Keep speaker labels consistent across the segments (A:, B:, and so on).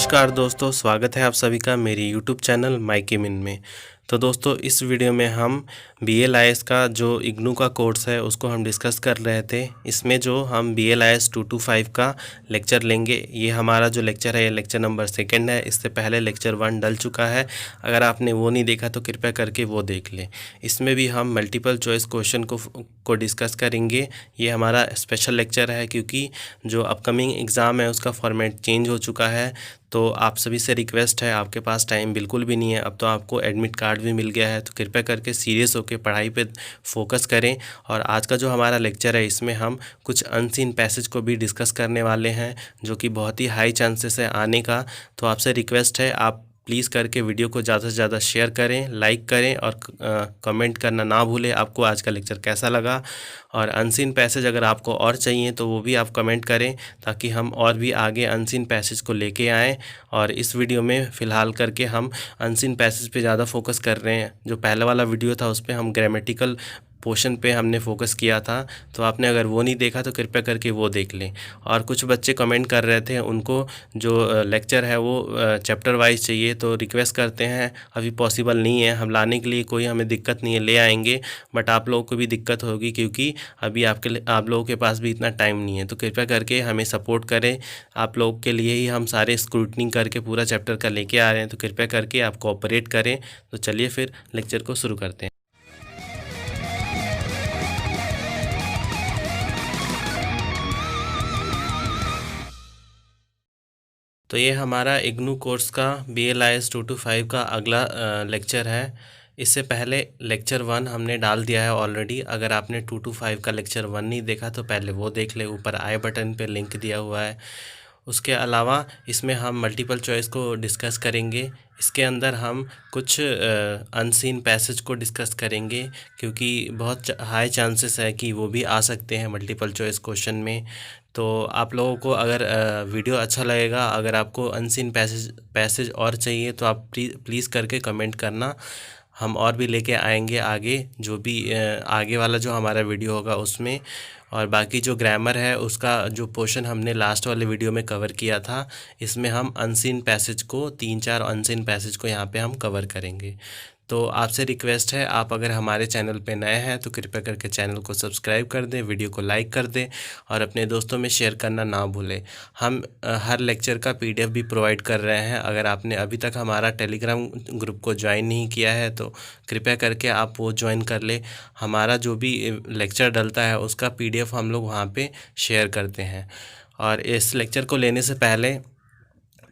A: नमस्कार दोस्तों, स्वागत है आप सभी का मेरी यूट्यूब चैनल माइके मिन में। तो दोस्तों, इस वीडियो में हम BLIS का जो इग्नू का कोर्स है उसको हम डिस्कस कर रहे थे। इसमें जो हम BLIS 225 का लेक्चर लेंगे, ये हमारा जो लेक्चर है ये लेक्चर नंबर 2 है। इससे पहले लेक्चर 1 डल चुका है। अगर आपने वो नहीं देखा तो कृपया करके वो देख लें। इसमें भी हम मल्टीपल चॉइस क्वेश्चन को डिस्कस करेंगे। ये हमारा स्पेशल लेक्चर है क्योंकि जो अपकमिंग एग्ज़ाम है उसका फॉर्मेट चेंज हो चुका है। तो आप सभी से रिक्वेस्ट है, आपके पास टाइम बिल्कुल भी नहीं है, अब तो आपको एडमिट कार्ड भी मिल गया है, तो कृपया करके सीरियस होकर पढ़ाई पे फोकस करें। और आज का जो हमारा लेक्चर है इसमें हम कुछ अनसीन पैसेज को भी डिस्कस करने वाले हैं जो कि बहुत ही हाई चांसेस है आने का। तो आपसे रिक्वेस्ट है, आप प्लीज़ करके वीडियो को ज़्यादा से ज़्यादा शेयर करें, लाइक करें और कमेंट करना ना भूलें आपको आज का लेक्चर कैसा लगा। और अनसीन पैसेज अगर आपको और चाहिए तो वो भी आप कमेंट करें ताकि हम और भी आगे अनसीन पैसेज को लेके आएँ। और इस वीडियो में फ़िलहाल करके हम अनसीन पैसेज पे ज़्यादा फोकस कर रहे हैं। जो पहले वाला वीडियो था उस पर हम ग्रामेटिकल पोर्शन पे हमने फोकस किया था, तो आपने अगर वो नहीं देखा तो कृपया करके वो देख लें। और कुछ बच्चे कमेंट कर रहे थे उनको जो लेक्चर है वो चैप्टर वाइज चाहिए, तो रिक्वेस्ट करते हैं, अभी पॉसिबल नहीं है हम लाने के लिए, कोई हमें दिक्कत नहीं है, ले आएंगे, बट आप लोगों को भी दिक्कत होगी क्योंकि अभी आप लोगों के पास भी इतना टाइम नहीं है। तो कृपया करके हमें सपोर्ट करें, आप लोग के लिए ही हम सारे स्क्रूटनी करके पूरा चैप्टर का लेके आ रहे हैं, तो कृपया करके आप कोऑपरेट करें। तो चलिए फिर लेक्चर को शुरू करते हैं। तो ये हमारा इग्नू कोर्स का BLIS 225 का अगला लेक्चर है। इससे पहले लेक्चर 1 हमने डाल दिया है ऑलरेडी। अगर आपने 225 का लेक्चर 1 नहीं देखा तो पहले वो देख ले, ऊपर आई बटन पे लिंक दिया हुआ है। उसके अलावा इसमें हम मल्टीपल चॉइस को डिस्कस करेंगे। इसके अंदर हम कुछ अनसीन पैसेज को डिस्कस करेंगे क्योंकि बहुत हाई चांसेस है कि वो भी आ सकते हैं मल्टीपल चॉइस क्वेश्चन में। तो आप लोगों को अगर वीडियो अच्छा लगेगा, अगर आपको अनसीन पैसेज और चाहिए तो आप प्लीज़ करके कमेंट करना, हम और भी लेके आएंगे आगे, जो भी आगे वाला जो हमारा वीडियो होगा उसमें। और बाकी जो ग्रामर है उसका जो पोर्शन हमने लास्ट वाले वीडियो में कवर किया था, इसमें हम अनसीन पैसेज को 3-4 अनसीन पैसेज को यहाँ पे हम कवर करेंगे। तो आपसे रिक्वेस्ट है, आप अगर हमारे चैनल पे नए हैं तो कृपया करके चैनल को सब्सक्राइब कर दें, वीडियो को लाइक कर दें और अपने दोस्तों में शेयर करना ना भूलें। हम हर लेक्चर का PDF भी प्रोवाइड कर रहे हैं। अगर आपने अभी तक हमारा टेलीग्राम ग्रुप को ज्वाइन नहीं किया है तो कृपया करके आप वो ज्वाइन कर ले। हमारा जो भी लेक्चर डलता है उसका PDF हम लोग वहाँ पे शेयर करते हैं। और इस लेक्चर को लेने से पहले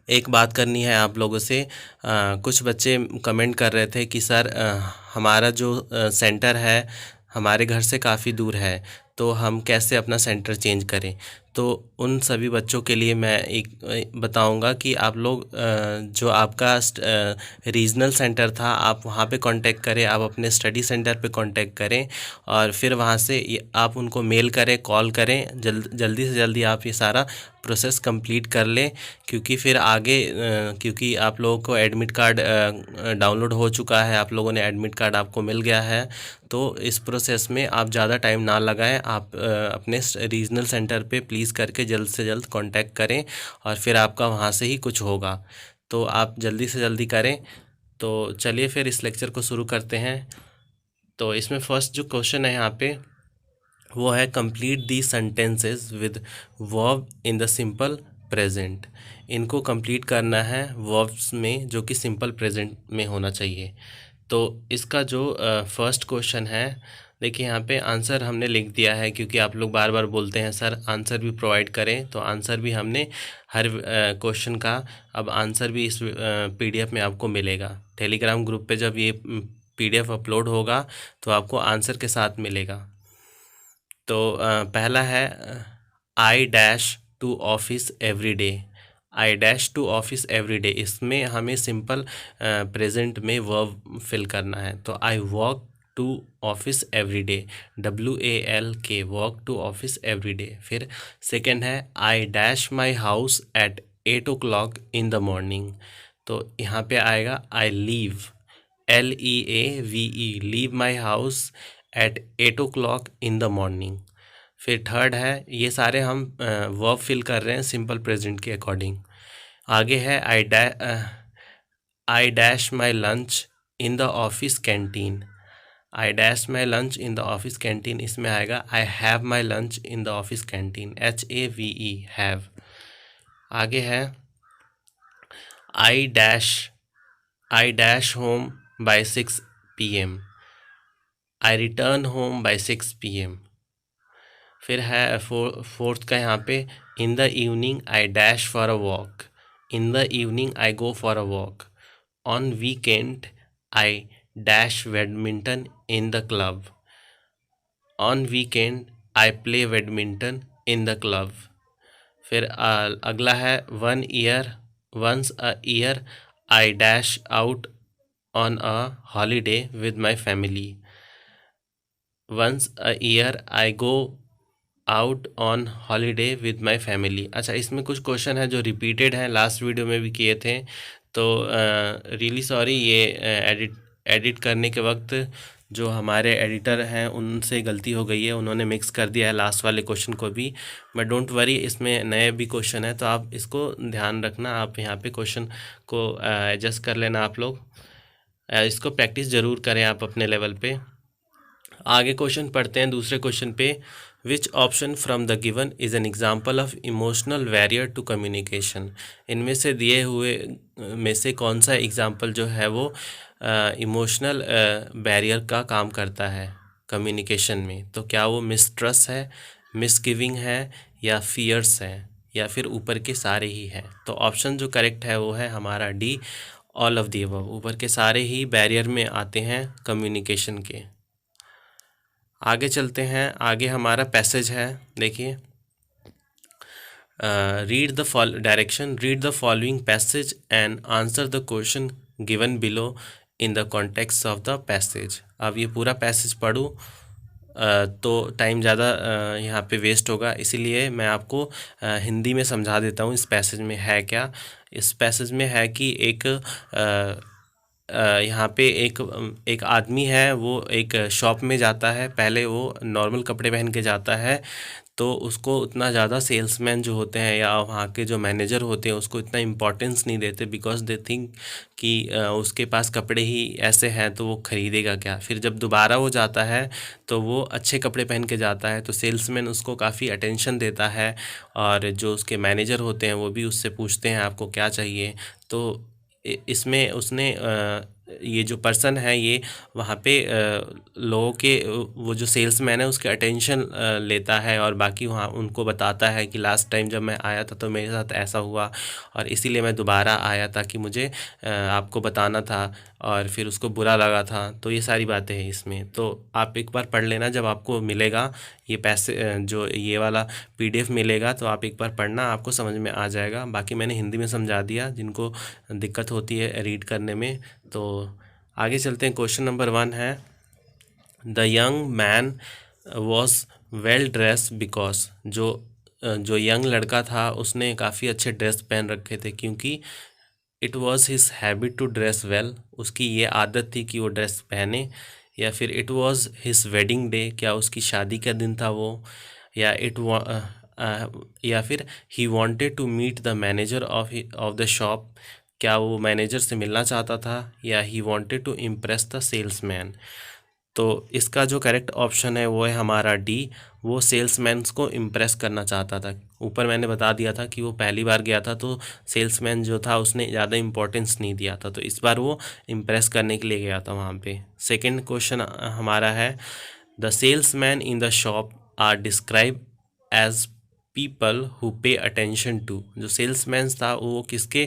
A: एक बात करनी है आप लोगों से। कुछ बच्चे कमेंट कर रहे थे कि सर हमारा जो सेंटर है हमारे घर से काफ़ी दूर है, तो हम कैसे अपना सेंटर चेंज करें। तो उन सभी बच्चों के लिए मैं एक बताऊंगा कि आप लोग जो आपका रीजनल सेंटर था आप वहाँ पे कांटेक्ट करें, आप अपने स्टडी सेंटर पे कांटेक्ट करें और फिर वहाँ से आप उनको मेल करें, कॉल करें, जल्दी से जल्दी आप ये सारा प्रोसेस कंप्लीट कर लें। क्योंकि फिर आगे क्योंकि आप लोगों को एडमिट कार्ड डाउनलोड हो चुका है, आप लोगों ने एडमिट कार्ड आपको मिल गया है, तो इस प्रोसेस में आप ज़्यादा टाइम ना लगाएं। आप अपने रीजनल सेंटर पे प्लीज़ करके जल्द से जल्द कांटेक्ट करें और फिर आपका वहाँ से ही कुछ होगा, तो आप जल्दी से जल्दी करें। तो चलिए फिर इस लेक्चर को शुरू करते हैं। तो इसमें फर्स्ट जो क्वेश्चन है यहाँ पे वो है, complete the sentences with verb in the simple present. इनको कंप्लीट करना है वर्ब्स में जो कि सिंपल प्रेजेंट में होना चाहिए। तो इसका जो फर्स्ट क्वेश्चन है, देखिए यहाँ पे आंसर हमने लिख दिया है क्योंकि आप लोग बार बार बोलते हैं सर आंसर भी प्रोवाइड करें, तो आंसर भी हमने हर क्वेश्चन का अब आंसर भी इस PDF में आपको मिलेगा। टेलीग्राम ग्रुप पे जब ये PDF अपलोड होगा तो आपको आंसर के साथ मिलेगा। तो पहला है, I dash to office every day. I dash to office every day, इसमें हमें सिंपल प्रेजेंट में वर्ब फिल करना है। तो I walk to office every day, WALK, walk to office every day. फिर सेकेंड है, I dash my house at 8 o'clock in the morning. तो यहाँ पे आएगा I leave, LEAVE, leave my house at 8 o'clock in the morning. फिर third है, ये सारे हम वर्ब फिल कर रहे हैं सिंपल प्रेजेंट के अकॉर्डिंग। आगे है I dash my lunch in the office canteen. I dash my lunch in the office canteen, इसमें आएगा I have my lunch in the office canteen, HAVE, have. आगे है I dash I dash home by 6 PM, I return home by 6 PM। फिर है fourth का यहाँ पे in the evening I dash for a walk, in the evening I go for a walk, on weekend I dash badminton in the club, on weekend I play badminton in the club. फिर अगला है once a year I dash out on a holiday with my family, once a year I go out on holiday with my family. अच्छा, इसमें कुछ question है जो repeated हैं, last video में भी किए थे, तो रियली सॉरी, ये एडिट करने के वक्त जो हमारे एडिटर हैं उनसे गलती हो गई है, उन्होंने मिक्स कर दिया है लास्ट वाले क्वेश्चन को भी। बट डोंट वरी, इसमें नए भी क्वेश्चन है तो आप इसको ध्यान रखना, आप यहाँ पे क्वेश्चन को एडजस्ट कर लेना आप लोग। इसको प्रैक्टिस ज़रूर करें आप अपने लेवल पे। आगे क्वेश्चन पढ़ते हैं दूसरे क्वेश्चन पे। Which option from the given is an example of emotional barrier to communication. इनमें से दिए हुए में से कौन सा एग्जाम्पल जो है वो इमोशनल बैरियर का काम करता है कम्युनिकेशन में? तो क्या वो मिसट्रस्ट है, मिसगिविंग है, या फियर्स है, या फिर ऊपर के सारे ही हैं? तो ऑप्शन जो करेक्ट है वो है हमारा D, all of the above. ऊपर के सारे ही बैरियर में आते हैं कम्युनिकेशन के। आगे चलते हैं, आगे हमारा पैसेज है, देखिए। Read the following passage and answer the question given below in the context of the passage. अब ये पूरा पैसेज पढ़ूँ तो टाइम ज़्यादा यहाँ पे वेस्ट होगा, इसीलिए मैं आपको हिंदी में समझा देता हूँ इस पैसेज में है क्या। इस पैसेज में है कि एक यहाँ पे एक आदमी है, वो एक शॉप में जाता है। पहले वो नॉर्मल कपड़े पहन के जाता है, तो उसको उतना ज़्यादा सेल्समैन जो होते हैं या वहाँ के जो मैनेजर होते हैं उसको इतना इम्पोर्टेंस नहीं देते, बिकॉज दे थिंक कि उसके पास कपड़े ही ऐसे हैं तो वो ख़रीदेगा क्या। फिर जब दोबारा वो जाता है तो वो अच्छे कपड़े पहन के जाता है, तो सेल्समैन उसको काफ़ी अटेंशन देता है, और जो उसके मैनेजर होते हैं वो भी उससे पूछते हैं आपको क्या चाहिए। तो इसमें उसने ये जो पर्सन है ये वहाँ पे लोगों के वो जो सेल्समैन है उसके अटेंशन लेता है, और बाकी वहाँ उनको बताता है कि लास्ट टाइम जब मैं आया था तो मेरे साथ ऐसा हुआ, और इसीलिए मैं दोबारा आया था कि मुझे आपको बताना था, और फिर उसको बुरा लगा था। तो ये सारी बातें हैं इसमें, तो आप एक बार पढ़ लेना जब आपको मिलेगा ये पैसे, जो ये वाला PDF मिलेगा तो आप एक बार पढ़ना, आपको समझ में आ जाएगा। बाकी मैंने हिंदी में समझा दिया जिनको दिक्कत होती है रीड करने में। तो आगे चलते हैं, क्वेश्चन नंबर 1 है the young man was well dress because. जो यंग लड़का था उसने काफ़ी अच्छे ड्रेस पहन रखे थे, क्योंकि it was his habit to dress well, उसकी ये आदत थी कि वो ड्रेस पहने। या फिर it was his wedding day, क्या उसकी शादी का दिन था वो। या या फिर he wanted to meet the manager of the shop, क्या वो मैनेजर से मिलना चाहता था। या he wanted to impress the salesman. तो इसका जो करेक्ट ऑप्शन है वो है हमारा डी, वो सेल्समैन को इम्प्रेस करना चाहता था। ऊपर मैंने बता दिया था कि वो पहली बार गया था तो सेल्समैन जो था उसने ज़्यादा इम्पोर्टेंस नहीं दिया था, तो इस बार वो इम्प्रेस करने के लिए गया था वहाँ पे। सेकंड क्वेश्चन हमारा है the salesman in the shop are describe as people who pay attention to. जो सेल्समैन था वो किसके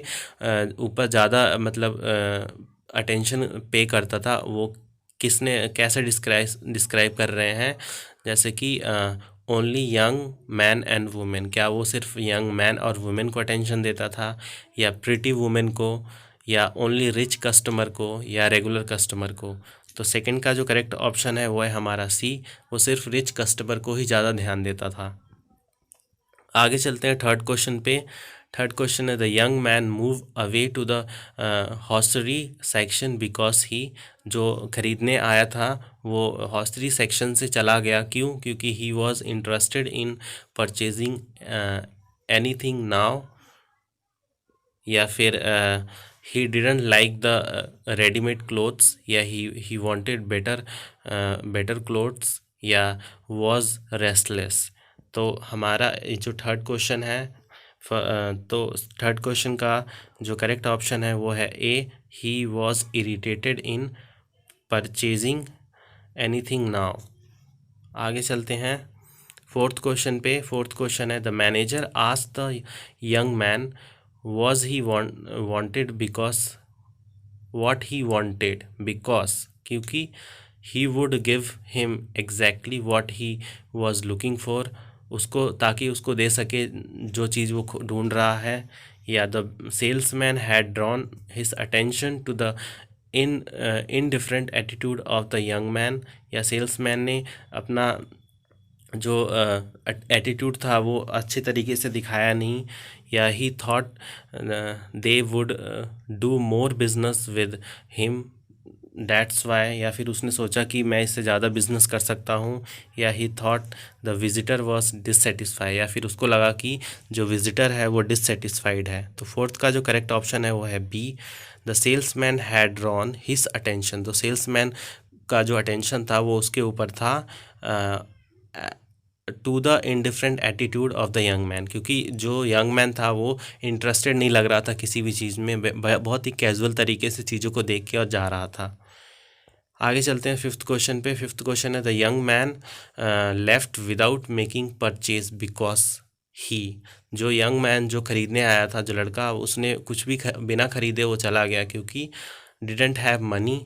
A: ऊपर ज़्यादा मतलब अटेंशन पे करता था, वो किसने कैसे डिस्क्राइब कर रहे हैं? जैसे कि only young man and women, क्या वो सिर्फ यंग मैन और वुमेन को अटेंशन देता था, या प्रिटी वुमेन को, या ओनली रिच कस्टमर को, या रेगुलर कस्टमर को? तो सेकंड का जो करेक्ट ऑप्शन है वो है हमारा सी, वो सिर्फ रिच कस्टमर को ही ज़्यादा ध्यान देता था। आगे चलते हैं थर्ड क्वेश्चन पे। थर्ड क्वेश्चन है the young man move away to the hosiery section because he. जो खरीदने आया था वो हॉस्टरी सेक्शन से चला गया, क्यों? क्योंकि he was interested in purchasing anything now या फिर he didn't like the readymade clothes, या ही वांटेड बेटर क्लोथ्स, या वॉज रेस्टलेस। तो हमारा ये जो थर्ड क्वेश्चन है, तो थर्ड क्वेश्चन का जो करेक्ट ऑप्शन है वो है A, he was irritated in purchasing anything now. आगे चलते हैं फोर्थ क्वेश्चन पे। फोर्थ क्वेश्चन है the manager asked the young man was he wanted because what he wanted, because क्योंकि he would give him exactly what he was looking for, उसको ताकि उसको दे सके जो चीज़ वो ढूंढ रहा है। या the salesman had drawn his attention to the indifferent attitude of the young man, या सेल्समैन ने अपना जो एटीट्यूड था वो अच्छे तरीके से दिखाया नहीं। या ही thought they would do more business with him, that's why, या फिर उसने सोचा कि मैं इससे ज़्यादा बिजनेस कर सकता हूँ। या ही thought the visitor was dissatisfy, या फिर उसको लगा कि जो विजिटर है वो डिससेटिस्फाइड है। तो फोर्थ का जो करेक्ट ऑप्शन है वो है B, the salesman had drawn his attention. तो सेल्समैन का जो अटेंशन था वो उसके ऊपर था to the indifferent attitude of the young man, क्योंकि जो यंग मैन था वो इंटरेस्टेड नहीं लग रहा था किसी भी चीज़ में, बहुत ही कैजुअल तरीके से चीज़ों को देख के और जा रहा था। आगे चलते हैं फिफ्थ क्वेश्चन पे। फिफ्थ क्वेश्चन है the young man left without making purchase because he. जो यंग मैन जो खरीदने आया था, जो लड़का, उसने कुछ भी बिना खरीदे वो चला गया, क्योंकि didn't have money,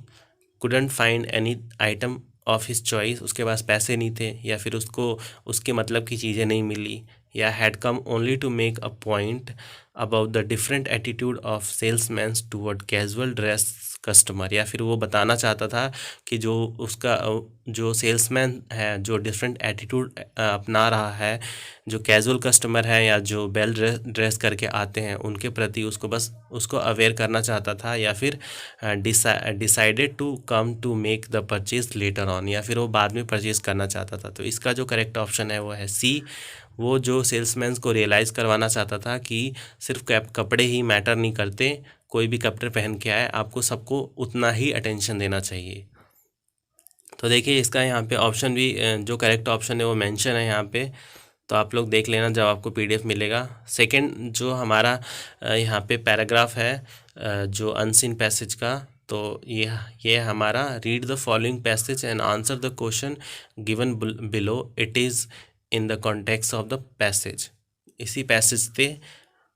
A: couldn't find any item of his choice, उसके पास पैसे नहीं थे, या फिर उसको उसके मतलब की चीज़ें नहीं मिली। या had come only to make a point about the different attitude of salesmans toward casual dress customer, या फिर वो बताना चाहता था कि जो उसका जो सेल्समैन है जो डिफरेंट एटीट्यूड अपना रहा है, जो कैजुअल कस्टमर है या जो वेल ड्रेस करके आते हैं उनके प्रति उसको बस उसको अवेयर करना चाहता था। या फिर decided to come to make the purchase later on, या फिर वो बाद में परचेज करना चाहता था। तो इसका जो करेक्ट ऑप्शन है वो है सी, वो जो सेल्समैन को रियलाइज़ करवाना चाहता था कि सिर्फ कपड़े ही मैटर नहीं करते, कोई भी कपड़े पहन के आए आपको सबको उतना ही अटेंशन देना चाहिए। तो देखिए इसका यहाँ पे ऑप्शन भी जो करेक्ट ऑप्शन है वो मेंशन है यहाँ पे, तो आप लोग देख लेना जब आपको पीडीएफ मिलेगा। सेकंड जो हमारा यहाँ पे पैराग्राफ है जो अनसीन पैसेज का, तो ये हमारा read the following passage and answer the question given below, it is in the context of the passage. इसी पैसेज पे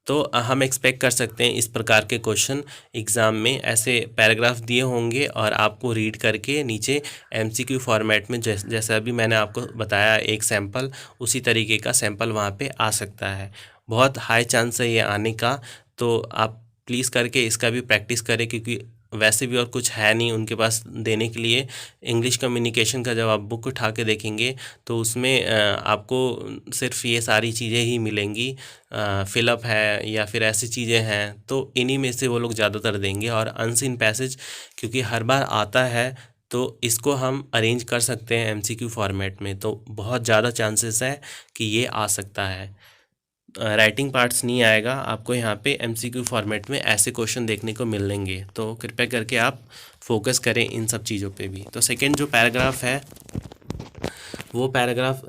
A: तो हम एक्सपेक्ट कर सकते हैं इस प्रकार के क्वेश्चन एग्ज़ाम में ऐसे पैराग्राफ दिए होंगे और आपको रीड करके नीचे एमसीक्यू फॉर्मेट में जैसा अभी मैंने आपको बताया एक सैंपल, उसी तरीके का सैंपल वहाँ पे आ सकता है। बहुत हाई चांस है ये आने का, तो आप प्लीज़ करके इसका भी प्रैक्टिस करें, क्योंकि वैसे भी और कुछ है नहीं उनके पास देने के लिए। इंग्लिश कम्युनिकेशन का जब आप बुक उठा के देखेंगे तो उसमें आपको सिर्फ ये सारी चीज़ें ही मिलेंगी, फिलअप है या फिर ऐसी चीज़ें हैं, तो इन्हीं में से वो लोग ज़्यादातर देंगे। और अनसीन पैसेज क्योंकि हर बार आता है तो इसको हम अरेंज कर सकते हैं एमसीक्यू फॉर्मेट में, तो बहुत ज़्यादा चांसेस है कि ये आ सकता है। राइटिंग पार्ट्स नहीं आएगा आपको, यहाँ पे एमसीक्यू फॉर्मेट में ऐसे क्वेश्चन देखने को मिलेंगे, तो कृपया करके आप फोकस करें इन सब चीज़ों पे भी। तो सेकंड जो पैराग्राफ है वो पैराग्राफ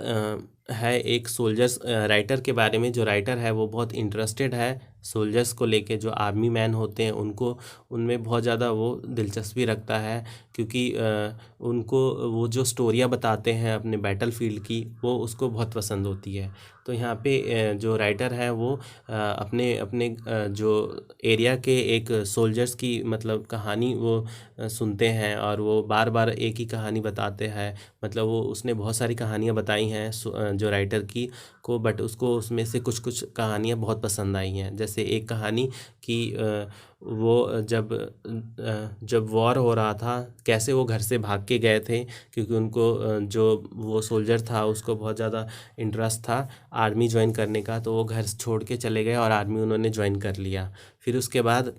A: है एक सोल्जर्स राइटर के बारे में। जो राइटर है वो बहुत इंटरेस्टेड है सोल्जर्स को लेके, जो आर्मी मैन होते हैं उनको, उनमें बहुत ज़्यादा वो दिलचस्पी रखता है, क्योंकि उनको वो जो स्टोरियाँ बताते हैं अपने बैटल फील्ड की वो उसको बहुत पसंद होती है। तो यहाँ पे जो राइटर है वो अपने अपने जो एरिया के एक सोल्जर्स की मतलब कहानी वो सुनते हैं, और वो बार बार एक ही कहानी बताते हैं। मतलब वो उसने बहुत सारी कहानियाँ बताई हैं जो राइटर की को, बट उसको उसमें से कुछ कुछ कहानियाँ बहुत पसंद आई हैं। जैसे एक कहानी कि वो जब वॉर हो रहा था कैसे वो घर से भाग के गए थे, क्योंकि उनको जो वो सोल्जर था उसको बहुत ज़्यादा इंटरेस्ट था आर्मी ज्वाइन करने का, तो वो घर छोड़ के चले गए और आर्मी उन्होंने ज्वाइन कर लिया। फिर उसके बाद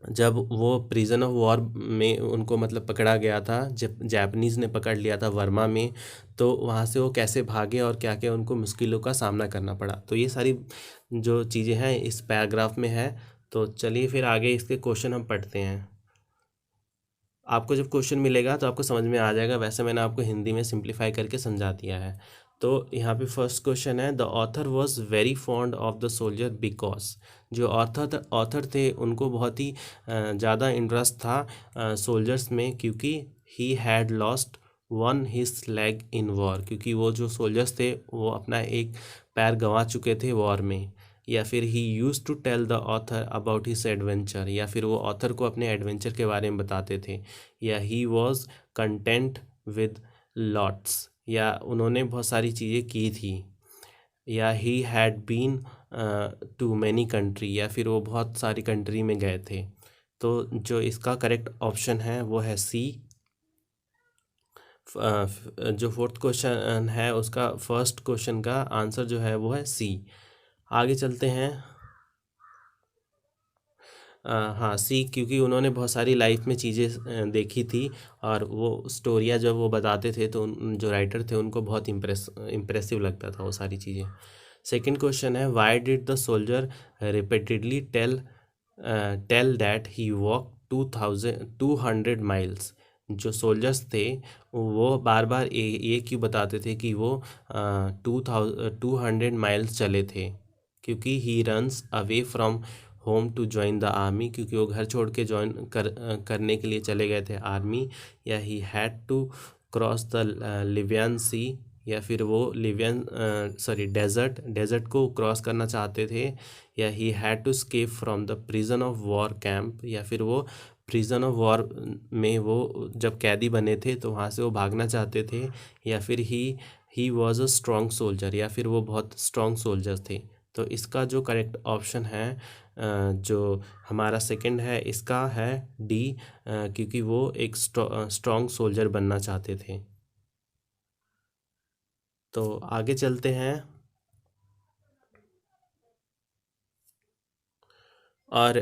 A: जब वो प्रिजन ऑफ वॉर में उनको मतलब पकड़ा गया था, जब जापानीज़ ने पकड़ लिया था वर्मा में, तो वहाँ से वो कैसे भागे और क्या क्या उनको मुश्किलों का सामना करना पड़ा। तो ये सारी जो चीज़ें हैं इस पैराग्राफ में है, तो चलिए फिर आगे इसके क्वेश्चन हम पढ़ते हैं। आपको जब क्वेश्चन मिलेगा तो आपको समझ में आ जाएगा, वैसे मैंने आपको हिंदी में सिंप्लीफाई करके समझा दिया है। तो यहाँ पे फर्स्ट क्वेश्चन है, the author was very fond of the soldier because. जो ऑथर थे उनको बहुत ही ज़्यादा इंटरेस्ट था सोल्जर्स में, क्योंकि he had lost one his leg in war, क्योंकि वो जो सोल्जर्स थे वो अपना एक पैर गंवा चुके थे वॉर में। या फिर he use to tell the author about his adventure, या फिर वो ऑथर को अपने एडवेंचर के बारे में बताते थे। या he was content with lots, या उन्होंने बहुत सारी चीज़ें की थी। या he had been too many country, या फिर वो बहुत सारी कंट्री में गए थे। तो जो इसका करेक्ट ऑप्शन है वो है सी। जो फोर्थ क्वेश्चन है उसका फर्स्ट क्वेश्चन का आंसर जो है वो है सी। आगे चलते हैं। हाँ सी, क्योंकि उन्होंने बहुत सारी लाइफ में चीज़ें देखी थी, और वो स्टोरियाँ जब वो बताते थे तो जो राइटर थे उनको बहुत इम्प्रेसिव लगता था वो सारी चीज़ें। सेकंड क्वेश्चन है, why did the soldier repeatedly tell that he walk 200 miles. जो सोल्जर्स थे वो बार बार ये क्यों बताते थे कि वो 200 माइल्स चले थे, क्योंकि he runs away from home to join the army, क्योंकि वो घर छोड़ के करने के लिए चले गए थे आर्मी। या he had to cross the Libyan sea, या फिर वो डेजर्ट को क्रॉस करना चाहते थे। या he had to escape from the prison of war camp, या फिर वो प्रिजन ऑफ वॉर में वो जब कैदी बने थे तो वहाँ से वो भागना चाहते थे। या फिर he was a strong soldier, या फिर वो बहुत स्ट्रॉन्ग सोल्जर थे। तो इसका जो करेक्ट ऑप्शन है जो हमारा सेकंड है इसका है डी, क्योंकि वो एक स्ट्रॉन्ग सोल्जर बनना चाहते थे। तो आगे चलते हैं। और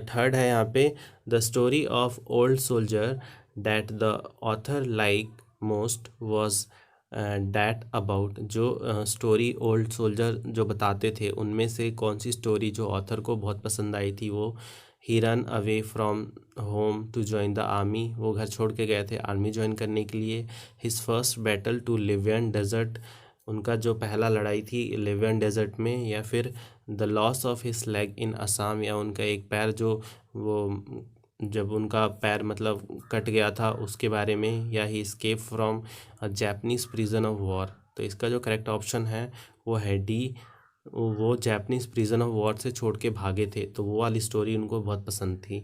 A: थर्ड है यहाँ पे, the story of old soldier that the author like most was that about. जो स्टोरी ओल्ड सोल्जर जो बताते थे उनमें से कौन सी स्टोरी जो ऑथर को बहुत पसंद आई थी, वो he run away from home to join the army, वो घर छोड़ के गए थे आर्मी ज्वाइन करने के लिए। His first battle to Libyan desert, उनका जो पहला लड़ाई थी लिवियन डेजर्ट में। या फिर the loss of his leg in Assam, या उनका एक पैर जो वो जब उनका पैर मतलब कट गया था उसके बारे में। या he escape from a Japanese prison of war. तो इसका जो करेक्ट ऑप्शन है वो है डी, वो जैपनीज प्रिजन ऑफ वॉर से छोड़ के भागे थे, तो वो वाली स्टोरी उनको बहुत पसंद थी।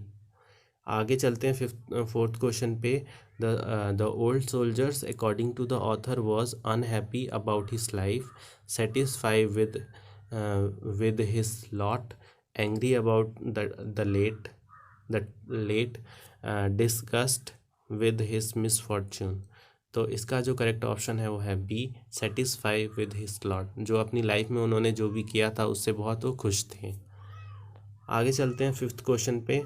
A: आगे चलते हैं फोर्थ क्वेश्चन पे। The old soldiers according to the author was unhappy about his life, satisfy with his lot, angry about the late, disgust with his misfortune. तो इसका जो करेक्ट ऑप्शन है वो है B, satisfy with his lot. जो अपनी life में उन्होंने जो भी किया था उससे बहुत वो खुश थे। आगे चलते हैं फिफ्थ क्वेश्चन पे।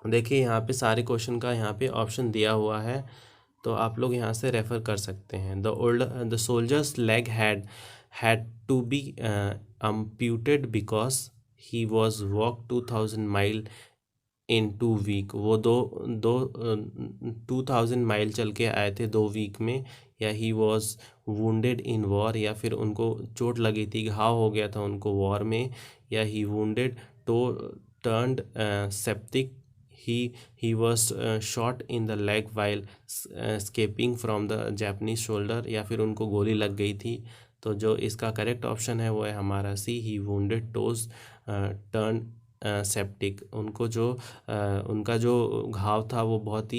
A: देखिए यहाँ पे सारे क्वेश्चन का यहाँ पे ऑप्शन दिया हुआ है, तो आप लोग यहाँ से रेफ़र कर सकते हैं। The soldiers leg had to be amputated because he was walk 2000 mile in 2 week. वो दो दो 2000 माइल चल के आए थे 2 वीक में। या he was wounded in war, या फिर उनको चोट लगी थी, घाव हो गया था उनको वॉर में। या ही वुंडेड तो turned septic, he was shot in the leg while escaping from the Japanese shoulder, या फिर उनको गोली लग गई थी। तो जो इसका करेक्ट ऑप्शन है वो है हमारा सी, ही वुंडेड टोज टर्न सेप्टिक। उनका जो घाव था वो बहुत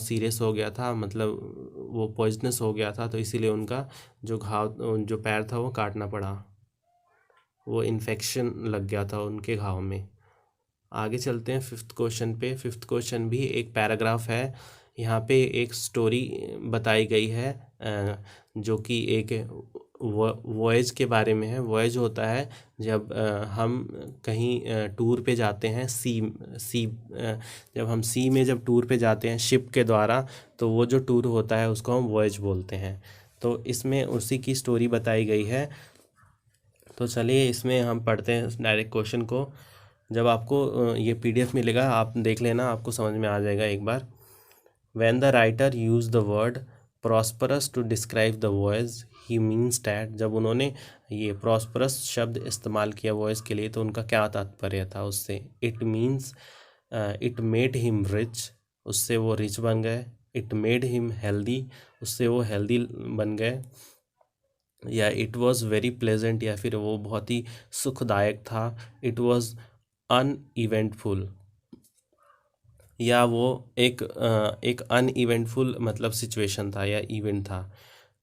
A: सीरियस हो गया था, मतलब वो पॉइजनस हो गया था, तो इसीलिए उनका जो पैर था वो काटना पड़ा, वो इन्फेक्शन लग गया था उनके घाव में। आगे चलते हैं फिफ्थ क्वेश्चन पे। फिफ्थ क्वेश्चन भी एक पैराग्राफ है, यहाँ पे एक स्टोरी बताई गई है जो कि एक वॉयज के बारे में है। वॉयज होता है जब हम कहीं टूर पे जाते हैं जब हम सी में जब टूर पे जाते हैं शिप के द्वारा, तो वो जो टूर होता है उसको हम वॉयज बोलते हैं। तो इसमें उसी की स्टोरी बताई गई है। तो चलिए इसमें हम पढ़ते हैं डायरेक्ट क्वेश्चन को। जब आपको ये PDF मिलेगा आप देख लेना, आपको समझ में आ जाएगा एक बार। When the writer used the word prosperous to describe the voice, he means that, जब उन्होंने ये prosperous शब्द इस्तेमाल किया वॉइस के लिए तो उनका क्या तात्पर्य था उससे। It means it made him rich, उससे वो रिच बन गए। It made him healthy, उससे वो हेल्दी बन गए। या इट वॉज़ वेरी प्लेजेंट, या फिर वो बहुत ही सुखदायक था। इट वॉज़ अनइवेंटफुल, या वो एक अनइवेंटफुल मतलब सिचुएशन था या इवेंट था।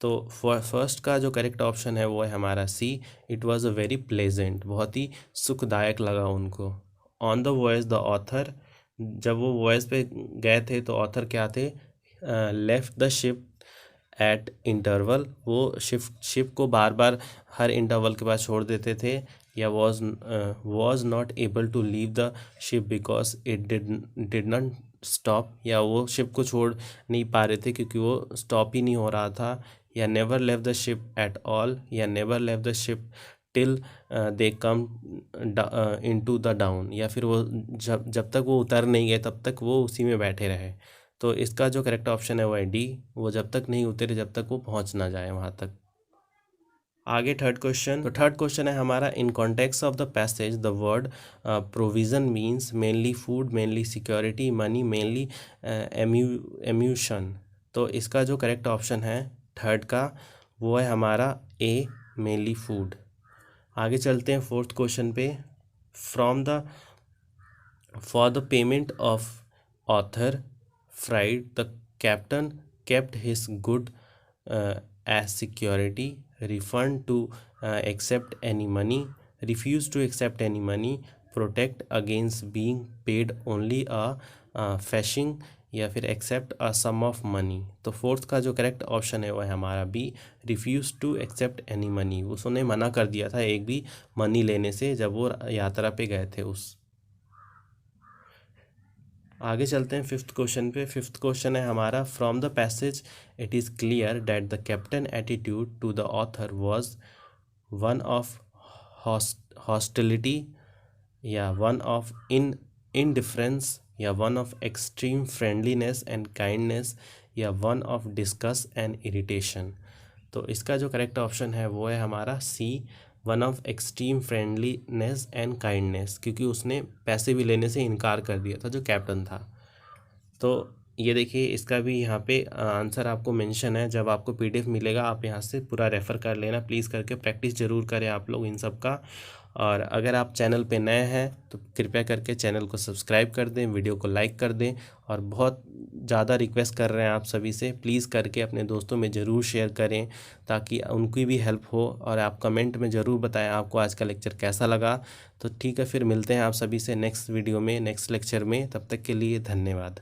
A: तो फर्स्ट का जो करेक्ट ऑप्शन है वो है हमारा C, it was a very pleasant, बहुत ही सुखदायक लगा उनको। On the voice the author, जब वो वॉइस पे गए थे तो ऑथर क्या थे, left the ship eight interval, वो शिप को बार बार हर इंटरवल के बाद छोड़ देते थे। या was not able to leave the ship because it did not stop, या वो शिप को छोड़ नहीं पा रहे थे क्योंकि वो स्टॉप ही नहीं हो रहा था। या नेवर लेव द शिप एट ऑल, या नेवर लेव the ship till they come into the down, या फिर वो जब तक वो उतर नहीं गए तब तक वो उसी में बैठे रहे। तो इसका जो करेक्ट ऑप्शन है वो है डी, वो जब तक नहीं उतरे जब तक वो पहुंच ना जाए वहां तक। आगे थर्ड क्वेश्चन, तो थर्ड क्वेश्चन है हमारा, in context of the passage the word provision means mainly food, mainly security, money, mainly ammunition. तो इसका जो करेक्ट ऑप्शन है थर्ड का वो है हमारा ए, मेनली फूड। आगे चलते हैं फोर्थ क्वेश्चन पे। From the for the payment of author fried the captain kept his good as security, refund to accept any money, refuse to accept any money, protect against being paid only a fashing, या फिर accept a sum of money. तो fourth का जो correct option है वो है हमारा B, refuse to accept any money. उसने मना कर दिया था एक भी मनी लेने से जब वो यात्रा पे गए थे उस। आगे चलते हैं फिफ्थ क्वेश्चन पे। फिफ्थ क्वेश्चन है हमारा, from the passage it is clear that the captain attitude to the author was one of hostility, या वन ऑफ इनडिफरेंस, या one of extreme friendliness and kindness, या one of disgust and irritation. तो इसका जो correct option है वो है हमारा C, one of extreme friendliness and kindness, क्योंकि उसने पैसे भी लेने से इनकार कर दिया था जो कैप्टन था। तो ये देखिए इसका भी यहाँ पे आंसर आपको मेंशन है। जब आपको PDF मिलेगा आप यहाँ से पूरा रेफ़र कर लेना, प्लीज़ करके प्रैक्टिस ज़रूर करें आप लोग इन सब का। और अगर आप चैनल पे नए हैं तो कृपया करके चैनल को सब्सक्राइब कर दें, वीडियो को लाइक कर दें, और बहुत ज़्यादा रिक्वेस्ट कर रहे हैं आप सभी से, प्लीज़ करके अपने दोस्तों में ज़रूर शेयर करें ताकि उनकी भी हेल्प हो। और आप कमेंट में ज़रूर बताएं आपको आज का लेक्चर कैसा लगा। तो ठीक है, फिर मिलते हैं आप सभी से नेक्स्ट वीडियो में, नेक्स्ट लेक्चर में। तब तक के लिए धन्यवाद।